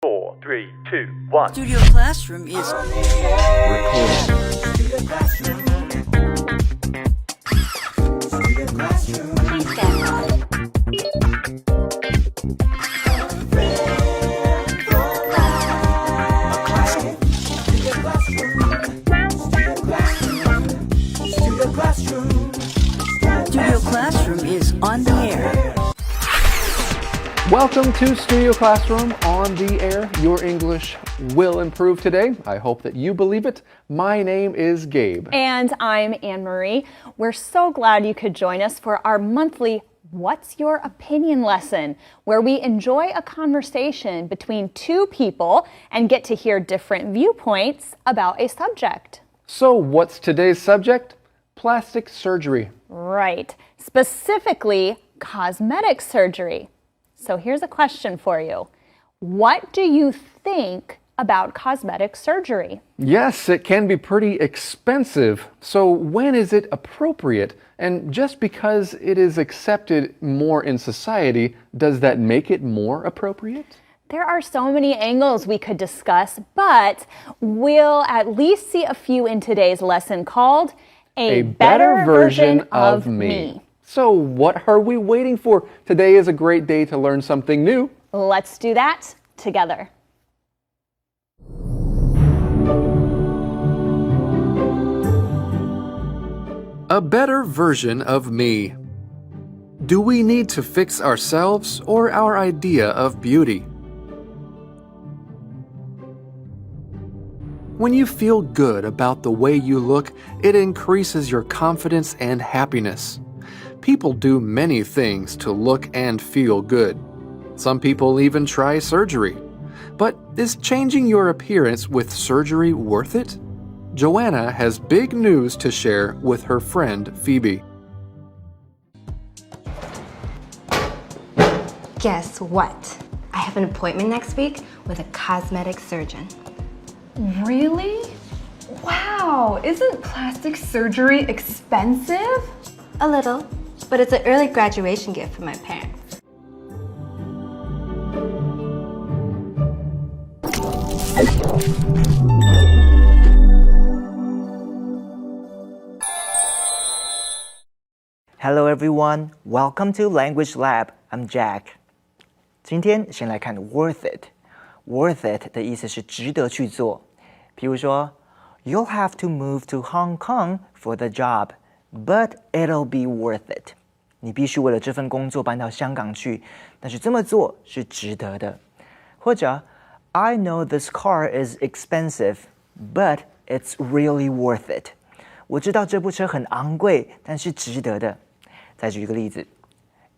4, 3, 2, 1. Studio Classroom is recording. Please stand by. Studio Classroom is on the air. Welcome to Studio Classroom on the air. Your English will improve today. I hope that you believe it. My name is Gabe. And I'm Anne-Marie. We're so glad you could join us for our monthly What's Your Opinion lesson, where we enjoy a conversation between two people and get to hear different viewpoints about a subject. So what's today's subject? Plastic surgery. Right. Specifically, cosmetic surgery. So here's a question for you. What do you think about cosmetic surgery? Yes, it can be pretty expensive. So when is it appropriate? And just because it is accepted more in society, does that make it more appropriate? There are so many angles we could discuss, but we'll at least see a few in today's lesson called A Better Version of Me. So what are we waiting for? Today is a great day to learn something new. Let's do that together. A better version of me. Do we need to fix ourselves or our idea of beauty? When you feel good about the way you look, it increases your confidence and happiness. People do many things to look and feel good. Some people even try surgery. But is changing your appearance with surgery worth it? Joanna has big news to share with her friend Phoebe. Guess what? I have an appointment next week with a cosmetic surgeon. Really? Wow, isn't plastic surgery expensive? A little, but it's an early graduation gift for my parents. Hello everyone, welcome to Language Lab. I'm Jack. 今天先来看 worth it. Worth it 的意思是值得去做。譬如说 You'll have to move to Hong Kong for the job, but it'll be worth it. 你必须为了这份工作搬到香港去，但是这么做是值得的。或者 I know this car is expensive, but it's really worth it. 我知道这部车很昂贵，但是值得的。再举一个例子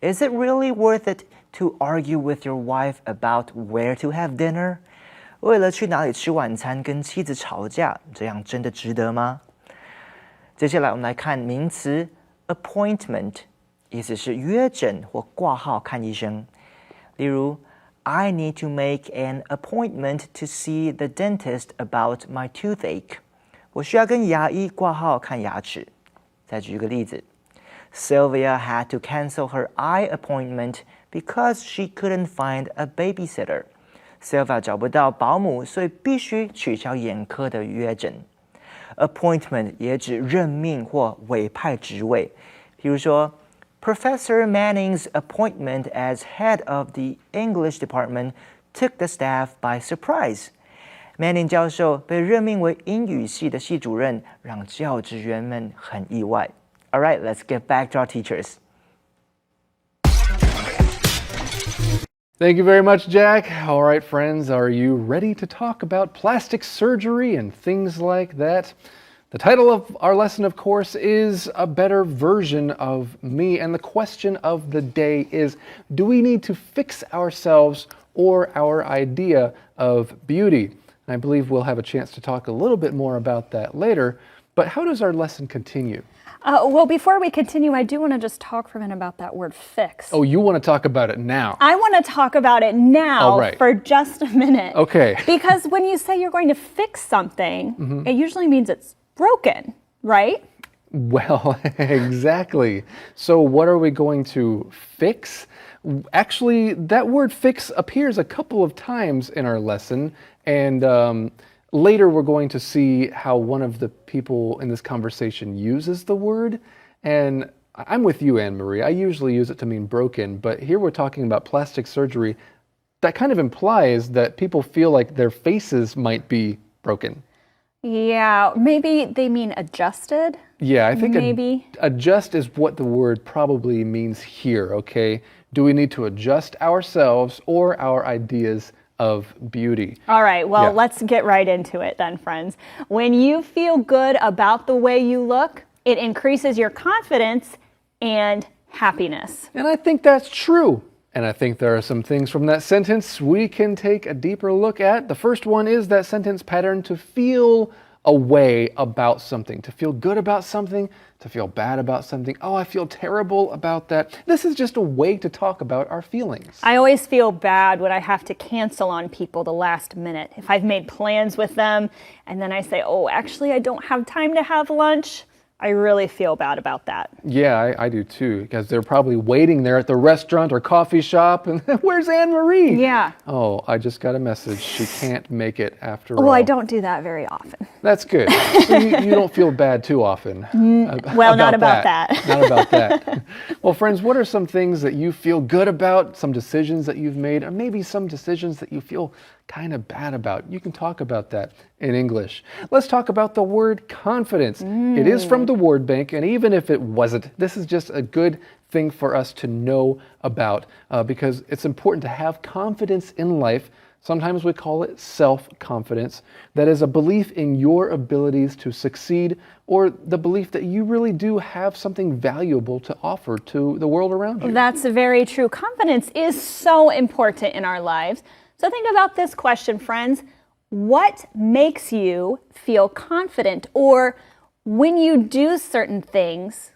Is it really worth it to argue with your wife about where to have dinner? 为了去哪里吃晚餐跟妻子吵架，这样真的值得吗？接下来我们来看名词 appointment， 意思是约诊或挂号看医生。例如 I need to make an appointment to see the dentist about my toothache. 我需要跟牙医挂号看牙齿。再举一个例子Sylvia had to cancel her eye appointment because she couldn't find a babysitter. Sylvia 找不到保姆，所以必须取消眼科的约诊。Appointment 也指任命或委派职位，譬如说 Professor Manning's appointment as head of the English department took the staff by surprise. Manning 教授被任命为英语系的系主任，让教职员们很意外。All right, let's get back to our teachers. Thank you very much, Jack. All right, friends, are you ready to talk about plastic surgery and things like that? The title of our lesson, of course, is A Better Version of Me. And the question of the day is, do we need to fix ourselves or our idea of beauty? And I believe we'll have a chance to talk a little bit more about that later. But how does our lesson continue? Well, before we continue, I do want to just talk for a minute about that word fix. Oh, you want to talk about it now? I want to talk about it now All right. for just a minute. Okay. Because when you say you're going to fix something, it usually means it's broken, right? Well, exactly. So what are we going to fix? Actually, that word fix appears a couple of times in our lesson, and later we're going to see how one of the people in this conversation uses the word. And I'm with you, Anne-Marie. I usually use it to mean broken, but here we're talking about plastic surgery. That kind of implies that people feel like their faces might be broken. Yeah, maybe they mean adjusted. Yeah, I think maybe. Adjust is what the word probably means here, okay? Do we need to adjust ourselves or our ideas of beauty? All right, well, let's get right into it then, friends. When you feel good about the way you look, it increases your confidence and happiness. And I think that's true. And I think there are some things from that sentence we can take a deeper look at. The first one is that sentence pattern: to feel a way about something, to feel good about something, to feel bad about something. Oh, I feel terrible about that. This is just a way to talk about our feelings. I always feel bad when I have to cancel on people the last minute. If I've made plans with them and then I say, oh, actually, I don't have time to have lunch, I really feel bad about that. Yeah, I do too, because they're probably waiting there at the restaurant or coffee shop, and where's Anne-Marie? Yeah. Oh, I just got a message. She can't make it after all. Well, I don't do that very often. That's good. So you don't feel bad too often. Well, not about that. Not about that. Well, friends, what are some things that you feel good about, some decisions that you've made, or maybe some decisions that you feel kind of bad about? You can talk about that in English. Let's talk about the word confidence. It is from the word bank, and even if it wasn't, this is just a good thing for us to know about because it's important to have confidence in life. Sometimes we call it self-confidence. That is a belief in your abilities to succeed, or the belief that you really do have something valuable to offer to the world around you. That's very true. Confidence is so important in our lives. So think about this question, friends. What makes you feel confident? Or when you do certain things,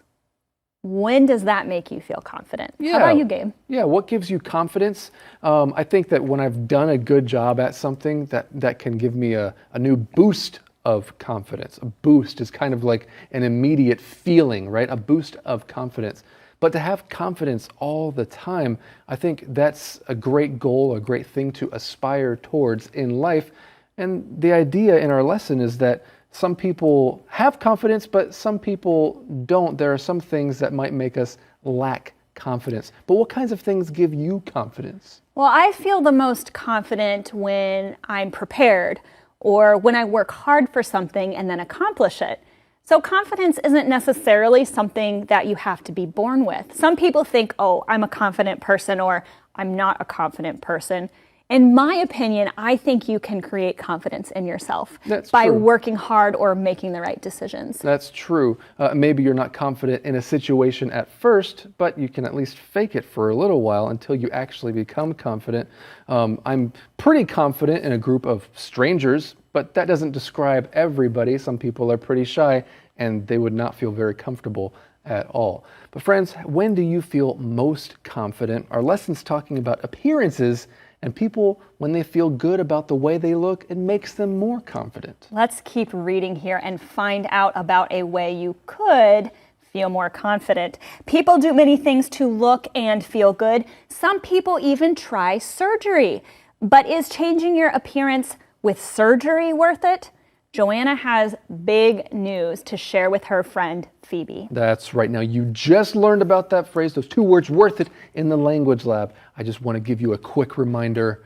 when does that make you feel confident? Yeah. How about you, Gabe? Yeah, what gives you confidence? I think that when I've done a good job at something, that can give me a new boost of confidence. A boost is kind of like an immediate feeling, right? A boost of confidence. But to have confidence all the time, I think that's a great goal, a great thing to aspire towards in life. And the idea in our lesson is that some people have confidence, but some people don't. There are some things that might make us lack confidence. But what kinds of things give you confidence? Well, I feel the most confident when I'm prepared or when I work hard for something and then accomplish it. So confidence isn't necessarily something that you have to be born with. Some people think, oh, I'm a confident person or I'm not a confident person. In my opinion, I think you can create confidence in yourself by working hard or making the right decisions. That's true. Maybe you're not confident in a situation at first, but you can at least fake it for a little while until you actually become confident. I'm pretty confident in a group of strangers, but that doesn't describe everybody. Some people are pretty shy and they would not feel very comfortable at all. But friends, when do you feel most confident? Our lesson's talking about appearances. And people, when they feel good about the way they look, it makes them more confident. Let's keep reading here and find out about a way you could feel more confident. People do many things to look and feel good. Some people even try surgery. But is changing your appearance with surgery worth it? Joanna has big news to share with her friend Phoebe. That's right. Now, you just learned about that phrase, those two words, worth it, in the language lab. I just want to give you a quick reminder.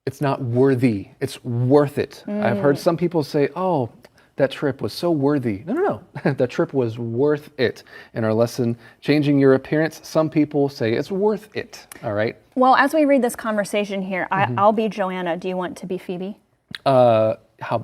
It's not worthy, it's worth it. I've heard some people say, oh, that trip was so worthy. No. That trip was worth it. In our lesson, Changing Your Appearance, some people say it's worth it. All right? Well, as we read this conversation here, I'll be Joanna. Do you want to be Phoebe?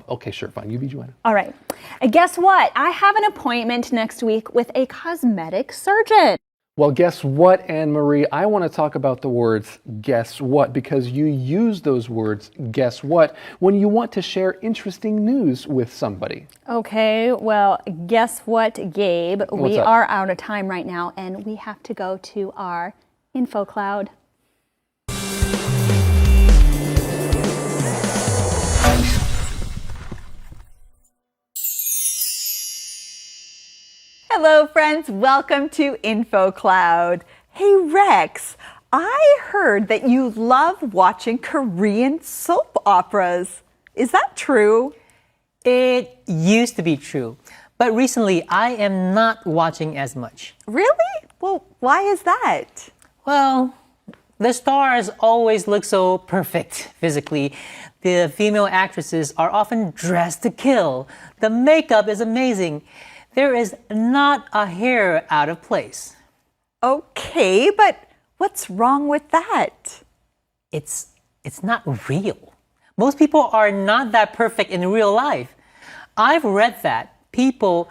Okay, sure, fine. You be Joanna. All right. And guess what? I have an appointment next week with a cosmetic surgeon. Well, guess what, Anne-Marie? I want to talk about the words guess what, because you use those words, guess what, when you want to share interesting news with somebody. Okay, well, guess what, Gabe? We up? are out of time right now, and we have to go to our info cloud. Hello friends, welcome to InfoCloud. Hey Rex, I heard that you love watching Korean soap operas. Is that true? It used to be true, but recently I am not watching as much. Really? Well, why is that? Well, the stars always look so perfect physically. The female actresses are often dressed to kill. The makeup is amazing. There is not a hair out of place. Okay, but what's wrong with that? It's not real. Most people are not that perfect in real life. I've read that people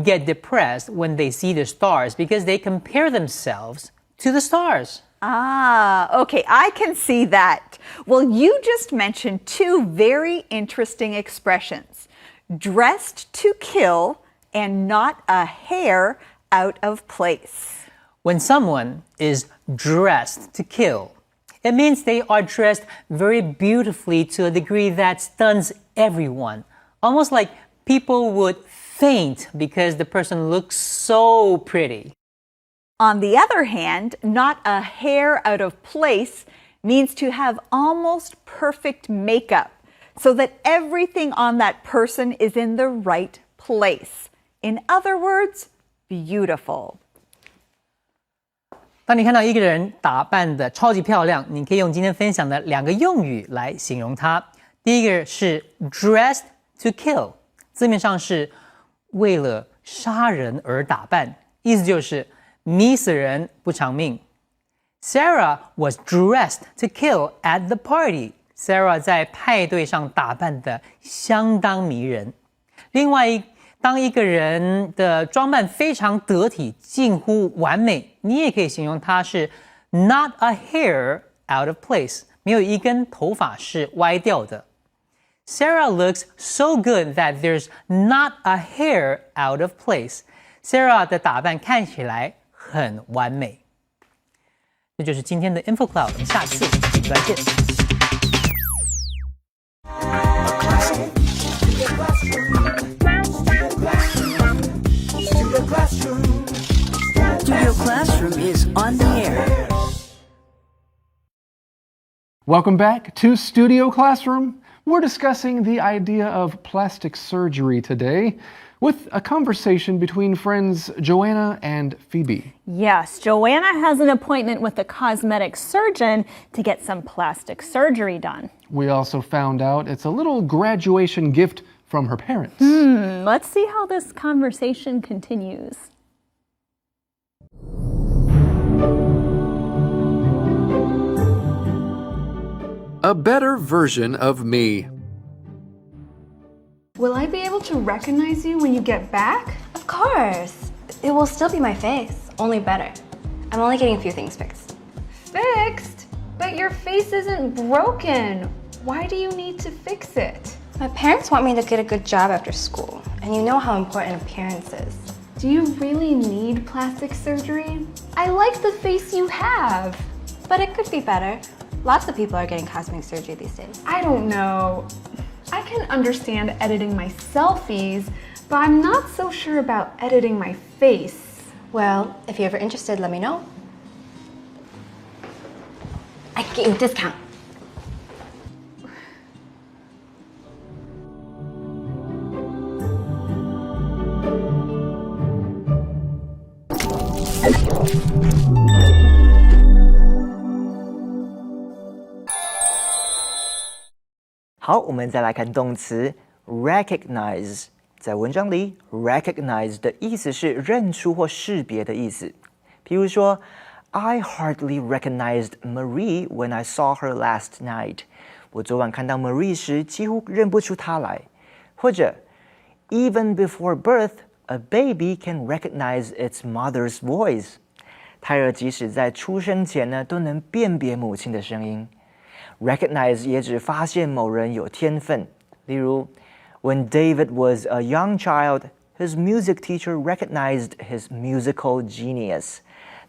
get depressed when they see the stars because they compare themselves to the stars. Ah, okay, I can see that. Well, you just mentioned two very interesting expressions. Dressed to kill and not a hair out of place. When someone is dressed to kill, it means they are dressed very beautifully to a degree that stuns everyone. Almost like people would faint because the person looks so pretty. On the other hand, not a hair out of place means to have almost perfect makeup so that everything on that person is in the right place. In other words, beautiful. 当你看到一个人打扮得超级漂亮，你可以用今天分享的两个用语来形容他。第一个是 dressed to kill， 字面上是为了杀人而打扮，意思就是迷死人不偿命。Sarah was dressed to kill at the party. Sarah 在派对上打扮得相当迷人。另外当一个人的装扮非常得体，近乎完美，你也可以形容他是 not a hair out of place， 没有一根头发是歪掉的。Sarah looks so good that there's not a hair out of place. Sarah 的打扮看起来很完美。这就是今天的 Info Cloud， 我们下次再见。Studio Classroom is on the air. Welcome back to Studio Classroom. We're discussing the idea of plastic surgery today with a conversation between friends Joanna and Phoebe. Yes, Joanna has an appointment with a cosmetic surgeon to get some plastic surgery done. We also found out it's a little graduation gift from her parents. Let's see how this conversation continues. A better version of me. Will I be able to recognize you when you get back? Of course. It will still be my face, only better. I'm only getting a few things fixed. Fixed? But your face isn't broken. Why do you need to fix it? My parents want me to get a good job after school, and you know how important appearance is. Do you really need plastic surgery? I like the face you have. But it could be better. Lots of people are getting cosmetic surgery these days. I don't know. I can understand editing my selfies, but I'm not so sure about editing my face. Well, if you're ever interested, let me know. I can get you a discount. “好，我们再来看动词 recognize。在文章里 ，recognize 的意思是认出或识别的意思。比如说 ，I hardly recognized Marie when I saw her last night。我昨晚看到 Marie 时，几乎认不出她来。或者 ，Even before birth, a baby can recognize its mother's voice。胎儿即使在出生前呢，都能辨别母亲的声音。Recognize 也指发现某人有天分，例如 When David was a young child, his music teacher recognized his musical genius.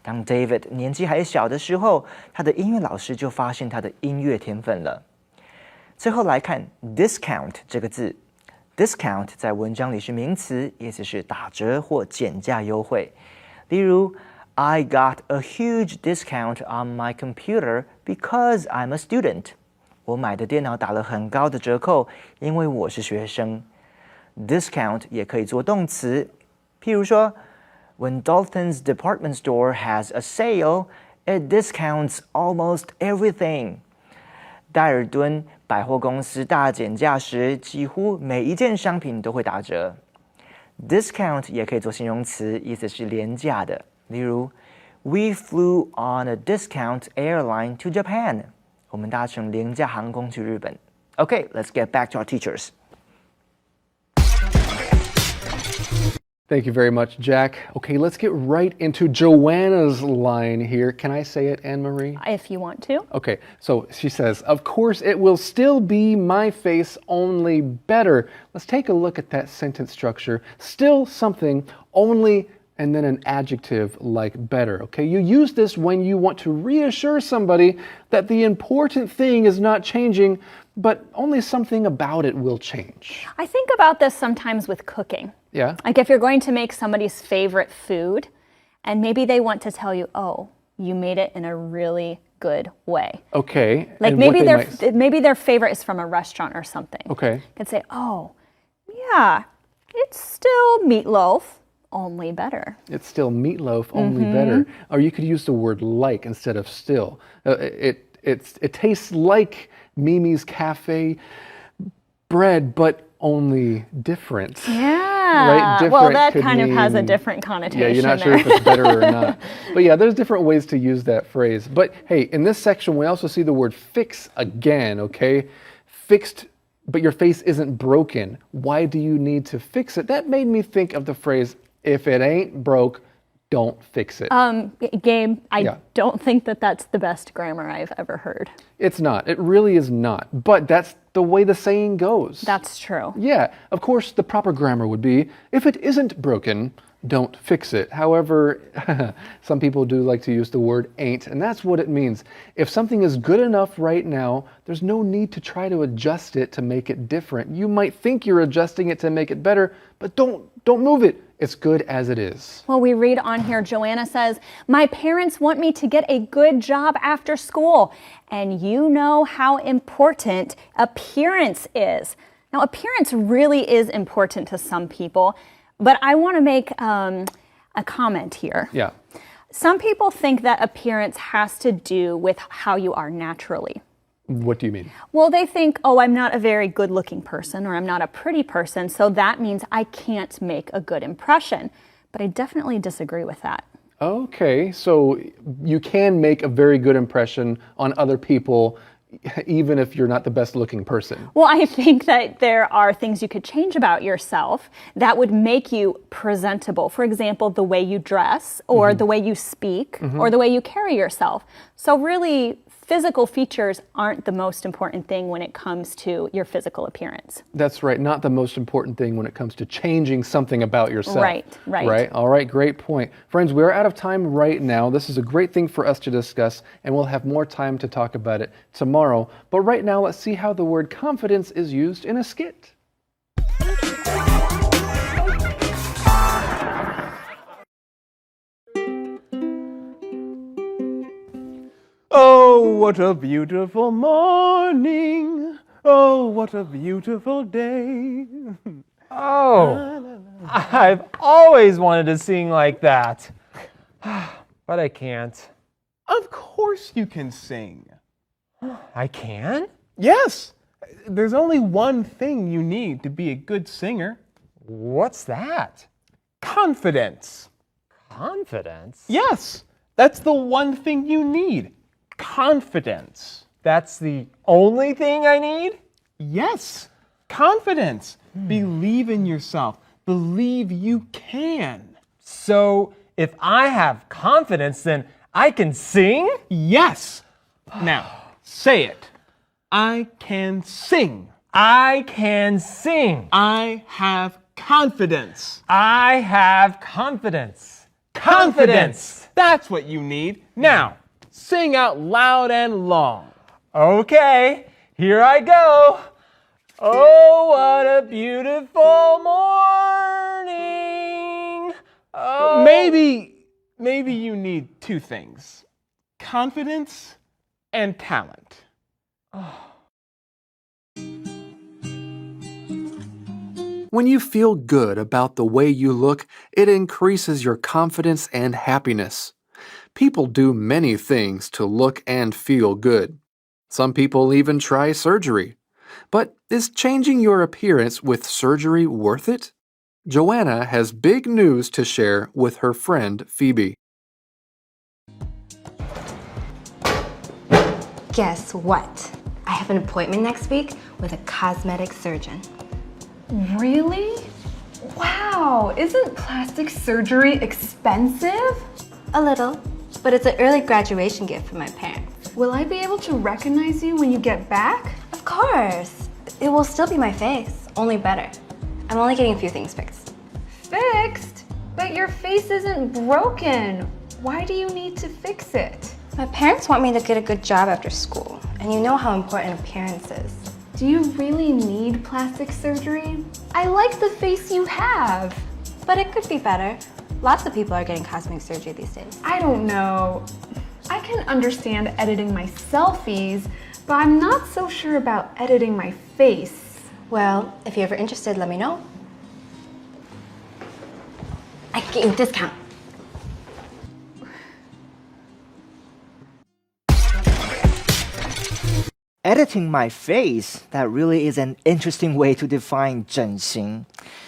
当 David 年纪还小的时候，他的音乐老师就发现他的音乐天分了。最后来看 discount 这个字 ，discount 在文章里是名词，意思是打折或减价优惠。例如 I got a huge discount on my computer because I'm a student. 我买的电脑打了很高的折扣，因为我是学生。Discount 也可以做动词，譬如说 When Dalton's department store has a sale, it discounts almost everything. 戴尔顿百货公司大减价时，几乎每一件商品都会打折。Discount 也可以做形容词，意思是廉价的。例如 We flew on a discount airline to Japan. 我们搭乘廉价航空去日本。Okay, let's get back to our teachers. Thank you very much, Jack. Okay, let's get right into Joanna's line here. Can I say it, Anne-Marie? If you want to. Okay, so she says, of course it will still be my face, only better. Let's take a look at that sentence structure. Still something, only, and then an adjective like better. Okay, you use this when you want to reassure somebody that the important thing is not changing, but only something about it will change. I think about this sometimes with cooking. Yeah? Like if you're going to make somebody's favorite food, and maybe they want to tell you, oh, you made it in a really good way. Okay. Like maybe their favorite is from a restaurant or something. Okay. You could say, oh, yeah, it's still meatloaf, only better. It's still meatloaf, only better. Or you could use the word like instead of still. It tastes like Mimi's Cafe bread, but only different. Yeah. Right? Different well, that could kind of has a mean- different connotation. Yeah, you're not sure there. if it's better or not. But yeah, there's different ways to use that phrase. But hey, in this section, we also see the word fix again, okay? Fixed, but your face isn't broken. Why do you need to fix it? That made me think of the phrase, if it ain't broke, don't fix it. Gabe, I Yeah. don't think that that's the best grammar I've ever heard. It's not. It really is not. But that's the way the saying goes. That's true. Yeah, of course, the proper grammar would be, if it isn't broken, don't fix it. However, some people do like to use the word ain't, and that's what it means. If something is good enough right now, there's no need to try to adjust it to make it different. You might think you're adjusting it to make it better, but don't move it. It's good as it is. Well, we read on here, Joanna says, my parents want me to get a good job after school. And you know how important appearance is. Now, appearance really is important to some people, but I want to make a comment here. Yeah. Some people think that appearance has to do with how you are naturally. What do you mean? Well, they think, oh, I'm not a very good-looking person or I'm not a pretty person, so that means I can't make a good impression. But I definitely disagree with that. Okay, so you can make a very good impression on other people even if you're not the best looking person. Well, I think that there are things you could change about yourself that would make you presentable. For example, the way you dress or the way you speak or the way you carry yourself. So really, physical features aren't the most important thing when it comes to your physical appearance. That's right, not the most important thing when it comes to changing something about yourself. Right. Right, all right, great point. Friends, we're out of time right now. This is a great thing for us to discuss, and we'll have more time to talk about it tomorrow. But right now, let's see how the word confidence is used in a skit. Oh, what a beautiful morning. Oh, what a beautiful day. Oh, I've always wanted to sing like that, but I can't. Of course you can sing. I can? Yes. There's only one thing you need to be a good singer. What's that? Confidence. Confidence? Yes. That's the one thing you need. Confidence. That's the only thing I need? Yes. Confidence. Believe in yourself. Believe you can. So if I have confidence, then I can sing? Yes. Now, say it. I can sing. I can sing. I have confidence. I have confidence. Confidence. That's what you need. Now, sing out loud and long. Okay, here I go. Oh, what a beautiful morning. Oh. Maybe you need two things: confidence and talent. When you feel good about the way you look, it increases your confidence and happiness. People do many things to look and feel good. Some people even try surgery. But is changing your appearance with surgery worth it? Joanna has big news to share with her friend Phoebe. Guess what? I have an appointment next week with a cosmetic surgeon. Really? Wow, isn't plastic surgery expensive? A little, but it's an early graduation gift from my parents. Will I be able to recognize you when you get back? Of course. It will still be my face, only better. I'm only getting a few things fixed. Fixed? But your face isn't broken. Why do you need to fix it? My parents want me to get a good job after school, and you know how important appearance is. Do you really need plastic surgery? I like the face you have. But it could be better. Lots of people are getting cosmetic surgery these days. I don't know. I can understand editing my selfies, but I'm not so sure about editing my face. Well, if you're ever interested, let me know. I can get you a discount. Editing my face, that really is an interesting way to define 整形。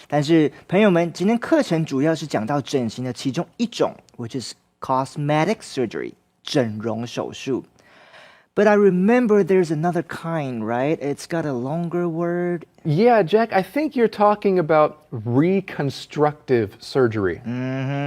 但是朋友们，今天课程主要是讲到整形的其中一种 which is cosmetic surgery, 整容手术。But I remember there's another kind, right? It's got a longer word. Yeah, Jack, I think you're talking about reconstructive surgery.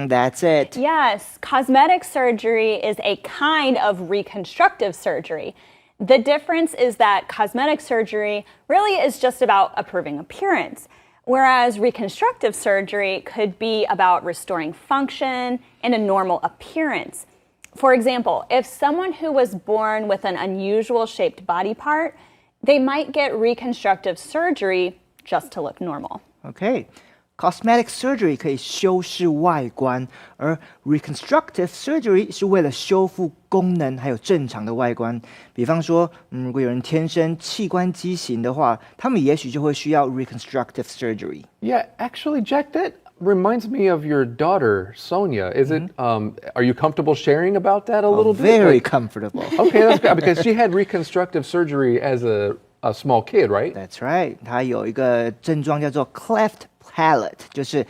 That's it. Yes, cosmetic surgery is a kind of reconstructive surgery. The difference is that cosmetic surgery really is just about improving appearance, whereas reconstructive surgery could be about restoring function and a normal appearance. For example, if someone who was born with an unusual shaped body part, they might get reconstructive surgery just to look normal. Okay. Cosmetic surgery 可以修饰外观，而 reconstructive surgery 是为了修复功能还有正常的外观。比方说，如果有人天生器官畸形的话，他们也许就会需要 reconstructive surgery. Yeah, actually, Jack, that reminds me of your daughter, Sonia. Is it? Are you comfortable sharing about that a little bit? Very comfortable. Okay, that's good because she had reconstructive surgery as a small kid, right? That's right. 她有一个症状叫做 cleft palate， 就是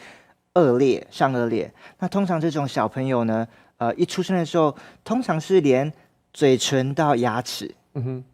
腭裂、上颚裂。那通常这种小朋友呢，一出生的时候，通常是连嘴唇到牙齿，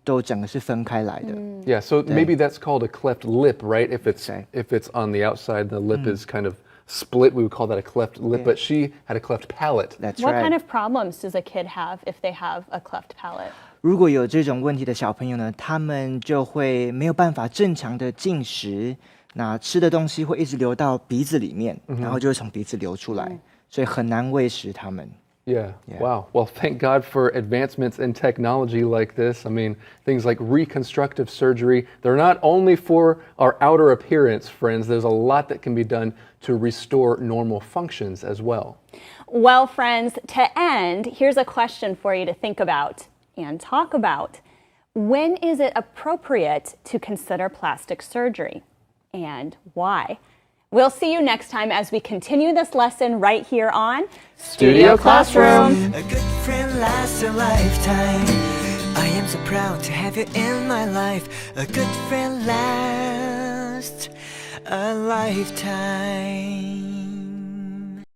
都整个是分开来的。Yeah, so maybe that's called a cleft lip, right? If it's on the outside, the lip is kind of split. We would call that a cleft lip, but she had a cleft palate. That's What right. kind of problems does a kid have if they have a cleft palate? 如果有这种问题的小朋友呢，他们就会没有办法正常的进食，那吃的东西会一直流到鼻子里面，然后就会从鼻子流出来，所以很难喂食他们。Yeah. Wow. Well, thank God for advancements in technology like this. I mean, things like reconstructive surgery, they're not only for our outer appearance, friends. There's a lot that can be done to restore normal functions as well. Well, friends, to end, here's a question for you to think about and talk about. When is it appropriate to consider plastic surgery? And why? We'll see you next time as we continue this lesson right here on Studio Classroom. A good friend lasts a lifetime. I am so proud to have you in my life. A good friend lasts a lifetime.